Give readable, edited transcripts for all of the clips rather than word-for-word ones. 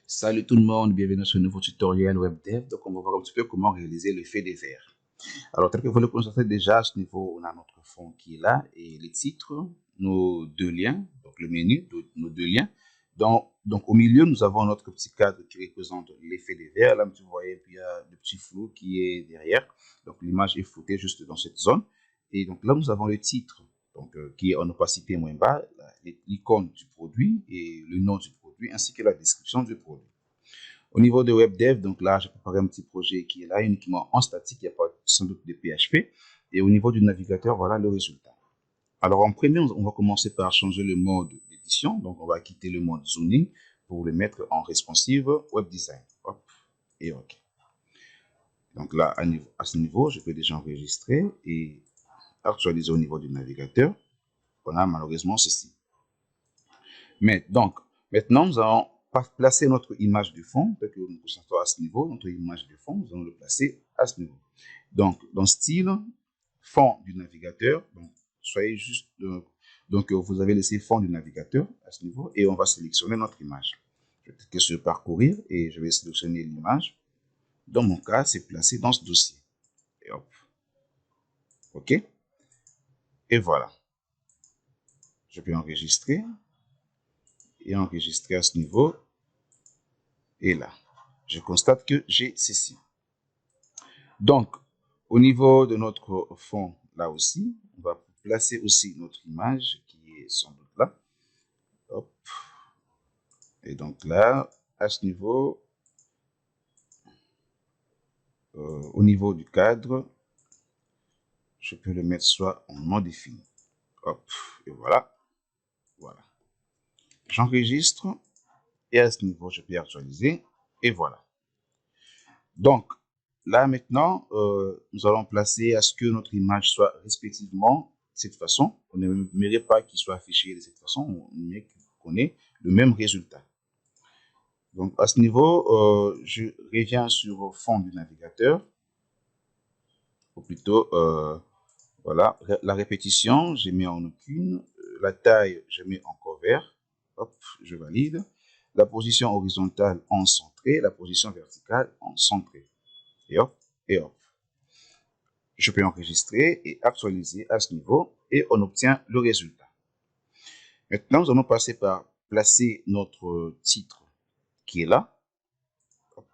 Salut tout le monde, bienvenue sur un nouveau tutoriel WebDev. Donc, on va voir un petit peu comment réaliser l'effet des verres. Alors, tel que vous le constatez déjà, à ce niveau, on a notre fond qui est là et les titres, nos deux liens, donc le menu, nos deux liens. Donc, au milieu, nous avons notre petit cadre qui représente l'effet des verres. Là, vous voyez, puis il y a le petit flou qui est derrière. Donc, l'image est floutée juste dans cette zone. Et donc, là, nous avons le titre, donc, qui est en opacité moins bas, l'icône du produit et le nom du produit, ainsi que la description du produit. Au niveau de WebDev, donc là, j'ai préparé un petit projet qui est là, uniquement en statique, il n'y a pas sans doute de PHP. Et au niveau du navigateur, voilà le résultat. Alors en premier, on va commencer par changer le mode d'édition. Donc on va quitter le mode zooming pour le mettre en responsive web design. Hop, et OK. Donc là, à ce niveau, je peux déjà enregistrer et actualiser au niveau du navigateur. On a malheureusement ceci. Mais donc, maintenant, nous allons placer notre image de fond, donc nous nous concentrons à ce niveau, notre image de fond, nous allons le placer à ce niveau. Donc, dans style, fond du navigateur, donc, soyez juste, donc vous avez laissé fond du navigateur à ce niveau et on va sélectionner notre image. Je vais cliquer sur parcourir et je vais sélectionner l'image. Dans mon cas, c'est placé dans ce dossier. Et hop. OK. Et voilà. Je peux enregistrer et enregistrer à ce niveau. Et là, je constate que j'ai ceci. Donc, au niveau de notre fond, là aussi, on va placer aussi notre image qui est sans doute là. Hop. Et donc là, à ce niveau, au niveau du cadre, je peux le mettre soit en non défini. Hop. Et voilà. Voilà. J'enregistre et à ce niveau, je peux actualiser. Et voilà. Donc, là maintenant, nous allons placer à ce que notre image soit respectivement de cette façon. On n'aimerait pas qu'il soit affiché de cette façon, on aimerait qu'on ait le même résultat. Donc, à ce niveau, je reviens sur le fond du navigateur, ou plutôt, voilà, la répétition, je mets en aucune, la taille, je mets en cover, hop, je valide, la position horizontale en centré, la position verticale en centré, et hop, et hop. Je peux enregistrer et actualiser à ce niveau et on obtient le résultat. Maintenant, nous allons passer par placer notre titre qui est là. Hop.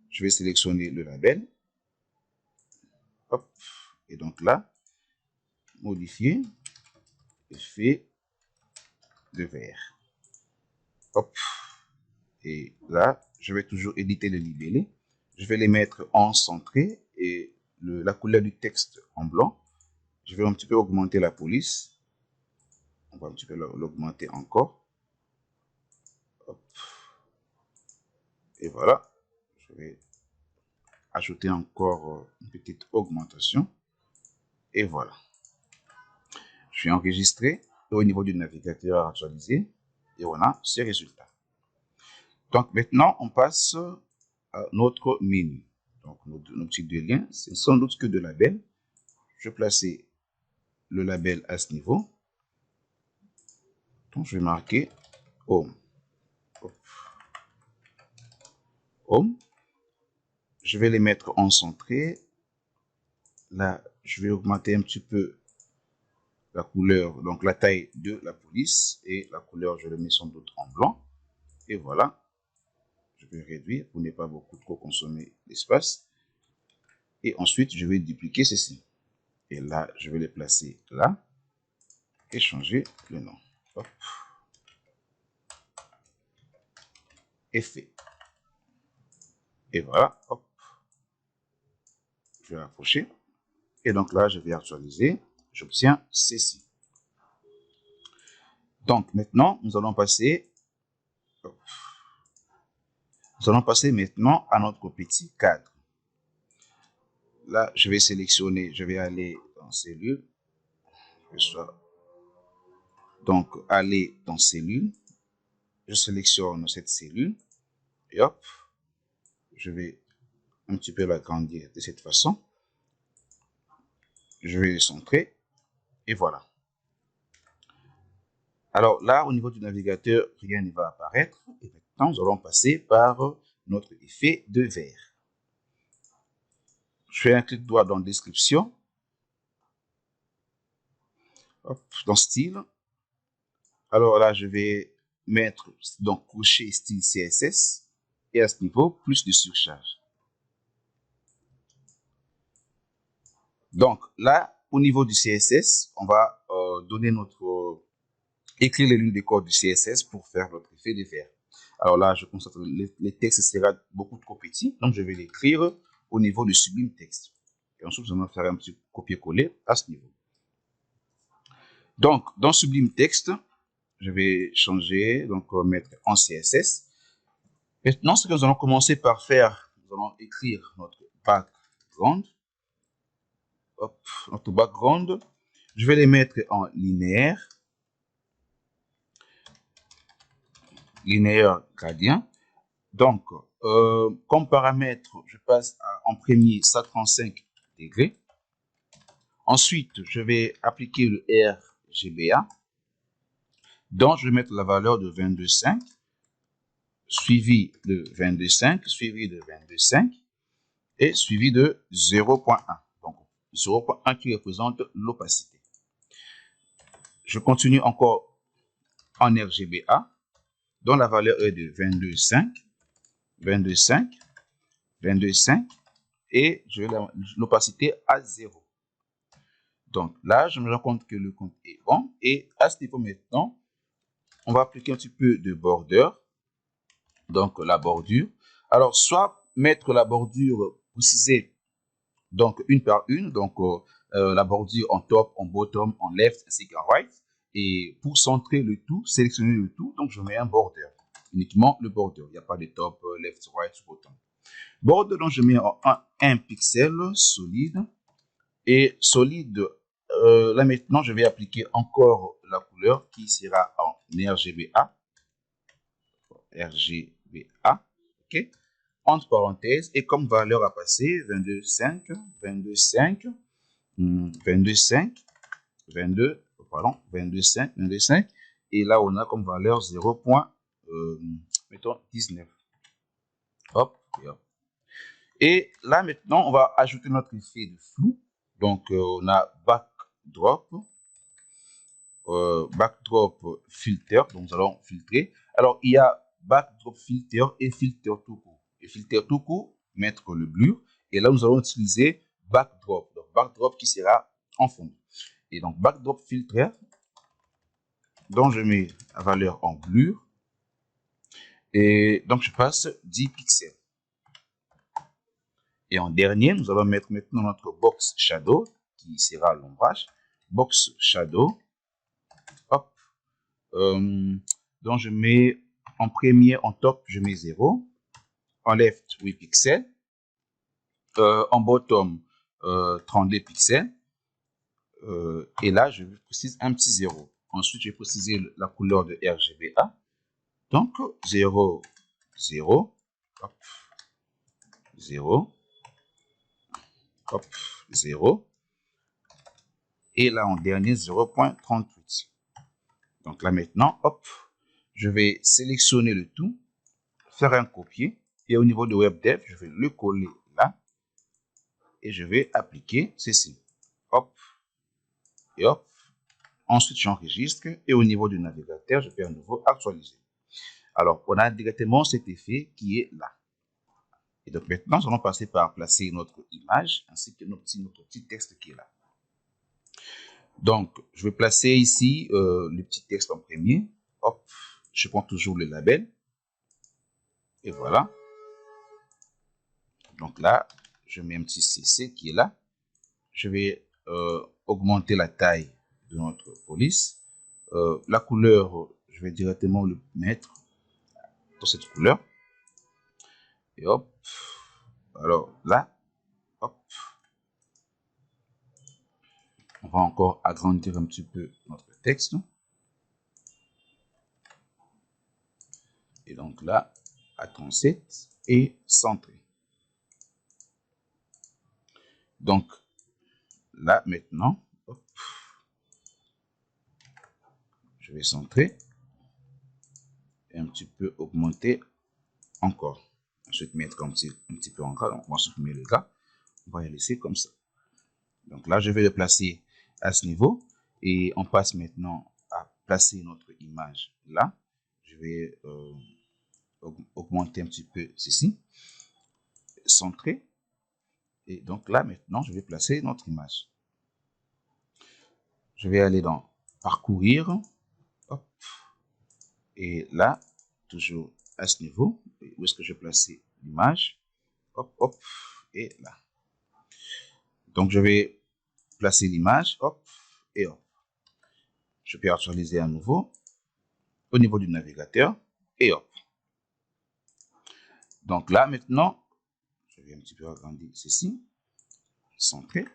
Je vais sélectionner le label. Hop. Et donc là, modifier, effet de verre. Hop. Et là, je vais toujours éditer le libellé. Je vais les mettre en centré et la couleur du texte en blanc. Je vais un petit peu augmenter la police. On va un petit peu l'augmenter encore. Hop. Et voilà. Je vais ajouter encore une petite augmentation. Et voilà. Je suis enregistré au niveau du navigateur actualisé et on a ces résultats. Donc maintenant, on passe à notre menu. Donc nos petits deux liens, c'est sans doute que de labels. Je vais placer le label à ce niveau. Donc je vais marquer Home. Home. Je vais les mettre en centré. Là, je vais augmenter un petit peu la couleur, donc la taille de la police et la couleur, je le mets sans doute en blanc. Et voilà. Je vais réduire pour ne pas beaucoup trop consommer l'espace. Et ensuite, je vais dupliquer ceci. Et là, je vais les placer là et changer le nom. Hop. Effet. Et voilà. Hop. Je vais approcher. Et donc là, je vais actualiser. J'obtiens ceci. Donc maintenant, nous allons passer. Hop. Nous allons passer maintenant à notre petit cadre. Là, je vais sélectionner, je vais aller dans cellule. Donc, aller dans cellule. Je sélectionne cette cellule. Et hop, je vais un petit peu l'agrandir de cette façon. Je vais le centrer. Et voilà. Alors là, au niveau du navigateur, rien ne va apparaître. Et maintenant, nous allons passer par notre effet de verre. Je fais un clic droit dans description. Hop, dans style. Alors là, je vais mettre, donc, cocher style CSS. Et à ce niveau, plus de surcharge. Donc là, au niveau du CSS, on va donner écrire les lignes de code du CSS pour faire notre effet de verre. Alors là, je constate que les textes sera beaucoup trop petits, donc je vais l'écrire au niveau du Sublime Text. Et ensuite, nous allons faire un petit copier-coller à ce niveau. Donc, dans Sublime Text, je vais changer, donc mettre en CSS. Maintenant, ce que nous allons commencer par faire, nous allons écrire notre background. Hop, notre background. Je vais les mettre en linéaire. Linéaire gradient. Donc, comme paramètre, je passe en premier 135 degrés. Ensuite, je vais appliquer le RGBA. Donc, je vais mettre la valeur de 22,5, suivi de 22,5, suivi de 22,5 et suivi de 0,1. Donc, 0,1 qui représente l'opacité. Je continue encore en RGBA, dont la valeur est de 22,5, 22,5, 22,5 et je vais l'opacité à 0. Donc là, je me rends compte que le compte est bon. Et à ce niveau maintenant, on va appliquer un petit peu de border. Donc la bordure. Alors, soit mettre la bordure précisée, donc une par une. Donc la bordure en top, en bottom, en left ainsi qu'en right. Et pour centrer le tout, sélectionner le tout, donc je mets un border. Uniquement le border. Il n'y a pas de top, left, right, bottom. Border, donc je mets en 1 pixel solide. Et solide, là maintenant, je vais appliquer encore la couleur qui sera en RGBA. RGBA, ok. Entre parenthèses, et comme valeur à passer, 22,5, 22,5, 22,5, 22, pardon, 22,5, 22,5. Et là, on a comme valeur 0,19. Hop, et hop. Et là, maintenant, on va ajouter notre effet de flou. Donc, on a backdrop, backdrop filter, donc nous allons filtrer. Alors, il y a backdrop filter et filter tout court. Et filter tout court, mettre le blur. Et là, nous allons utiliser backdrop. Donc, backdrop qui sera en fond. Et donc, backdrop filter, dont je mets la valeur en blur. Et donc, je passe 10 pixels. Et en dernier, nous allons mettre maintenant notre box shadow, qui sera l'ombrage. Box shadow. Hop. Donc, je mets en premier, en top, je mets 0. En left, 8 pixels. En bottom, 32 pixels. Et là, je précise un petit 0. Ensuite, je vais préciser la couleur de RGBA. Donc, 0, 0, hop, 0, hop, 0. Et là, en dernier, 0,38. Donc là, maintenant, hop, je vais sélectionner le tout, faire un copier. Et au niveau de WebDev, je vais le coller là. Et je vais appliquer ceci. Hop, et hop. Ensuite, j'enregistre. Et au niveau du navigateur, je vais à nouveau actualiser. Alors, on a directement cet effet qui est là. Et donc maintenant, nous allons passer par placer notre image ainsi que notre petit texte qui est là. Donc, je vais placer ici le petit texte en premier. Hop, je prends toujours le label. Et voilà. Donc là, je mets un petit CC qui est là. Je vais augmenter la taille de notre police. La couleur, je vais directement le mettre dans cette couleur. Et hop. Alors là, hop. On va encore agrandir un petit peu notre texte. Et donc là, à 37 et centré. Donc là, maintenant, hop, je vais centrer. et un petit peu augmenter encore. Ensuite, mettre un petit peu en gras. Donc, on va supprimer le gras. On va les laisser comme ça. Donc là, je vais le placer à ce niveau. Et on passe maintenant à placer notre image là. Je vais augmenter un petit peu ceci. Centrer. Et donc là, maintenant, je vais placer notre image. Je vais aller dans parcourir. Hop. Et là, toujours à ce niveau, où est-ce que je vais placer l'image? Hop, hop, et là. Donc, je vais placer l'image, hop, et hop. Je peux actualiser à nouveau au niveau du navigateur, et hop. Donc là, maintenant, je vais un petit peu agrandir ceci, centrer,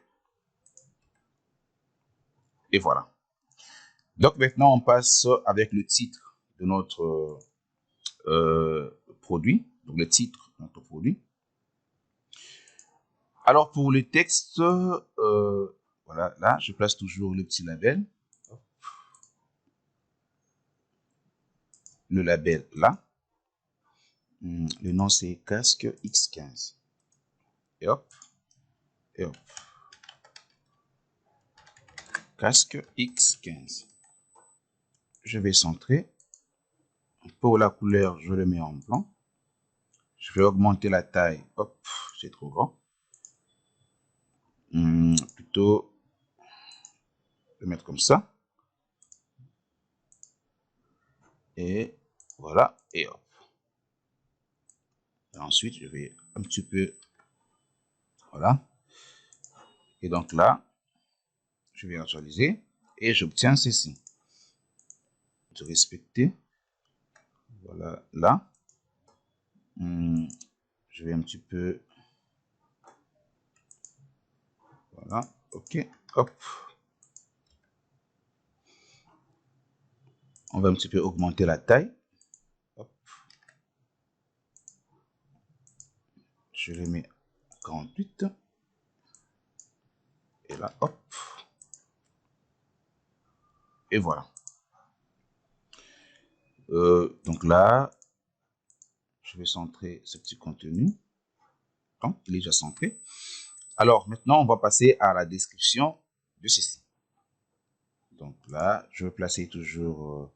et voilà. Donc maintenant, on passe avec le titre de notre produit, donc le titre de notre produit. Alors pour le texte, voilà, là, je place toujours le petit label. Le label là. Le nom c'est casque X15. Et hop. Et hop. Casque X15. Je vais centrer. Pour la couleur, je le mets en blanc. Je vais augmenter la taille. Hop, c'est trop grand. Plutôt le mettre comme ça. Et voilà. Et hop. Et ensuite, je vais un petit peu. Voilà. Et donc là, je vais actualiser. Et j'obtiens ceci. De respecter. Voilà. Là. Je vais un petit peu. Voilà. OK. Hop. On va un petit peu augmenter la taille. Hop. Je le mets 48. Et là, hop. Et voilà. Donc là, je vais centrer ce petit contenu. Donc, il est déjà centré. Alors, maintenant, on va passer à la description de ceci. Donc là, je vais placer toujours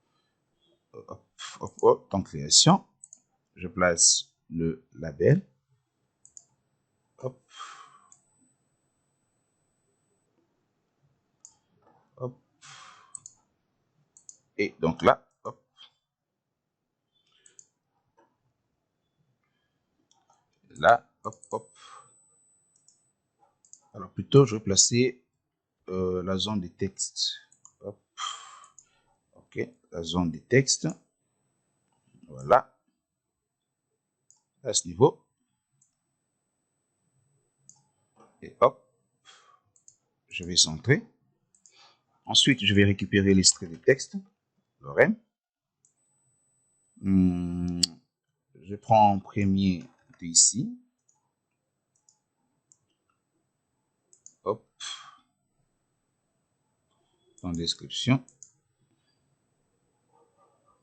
hop, hop, hop, dans création. Je place le label. Hop. Hop. Et donc là, hop. Là, hop, hop. Alors plutôt, je vais placer la zone des textes. Hop. OK, la zone des textes. Voilà. À ce niveau. Et hop. Je vais centrer. Ensuite, je vais récupérer l'extrait de texte. Lorraine. Je prends en premier de ici. Hop. Dans description.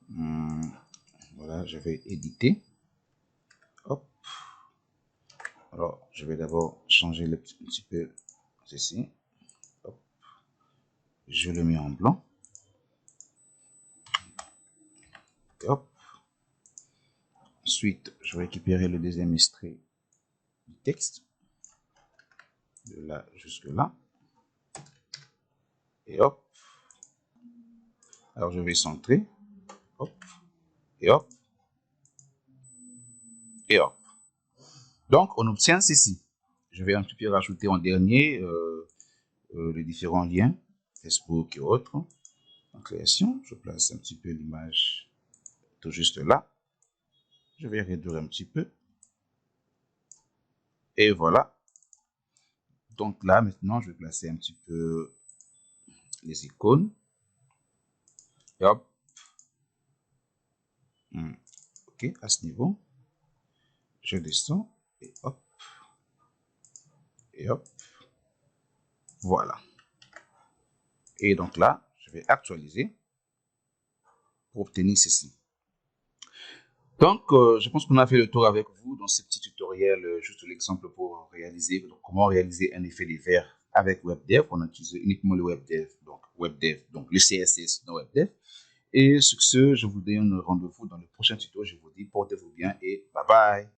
Voilà, je vais éditer. Hop. Alors, je vais d'abord changer un petit peu ceci. Hop. Je le mets en blanc. Hop. Ensuite, je vais récupérer le deuxième extrait du texte. De là jusque là. Et hop. Alors, je vais centrer. Hop. Et hop. Et hop. Donc, on obtient ceci. Je vais un petit peu rajouter en dernier les différents liens, Facebook et autres. En création, je place un petit peu l'image tout juste là. Je vais réduire un petit peu. Et voilà. Donc là, maintenant, je vais placer un petit peu les icônes. Et hop. OK, à ce niveau. Je descends. Et hop. Et hop. Voilà. Et donc là, je vais actualiser pour obtenir ceci. Donc, je pense qu'on a fait le tour avec vous dans ce petit tutoriel, juste l'exemple pour réaliser, donc comment réaliser un effet de verre avec WebDev. On a utilisé uniquement le WebDev, donc le CSS dans WebDev. Et sur ce, je vous donne rendez-vous dans le prochain tuto. Je vous dis portez-vous bien et bye bye.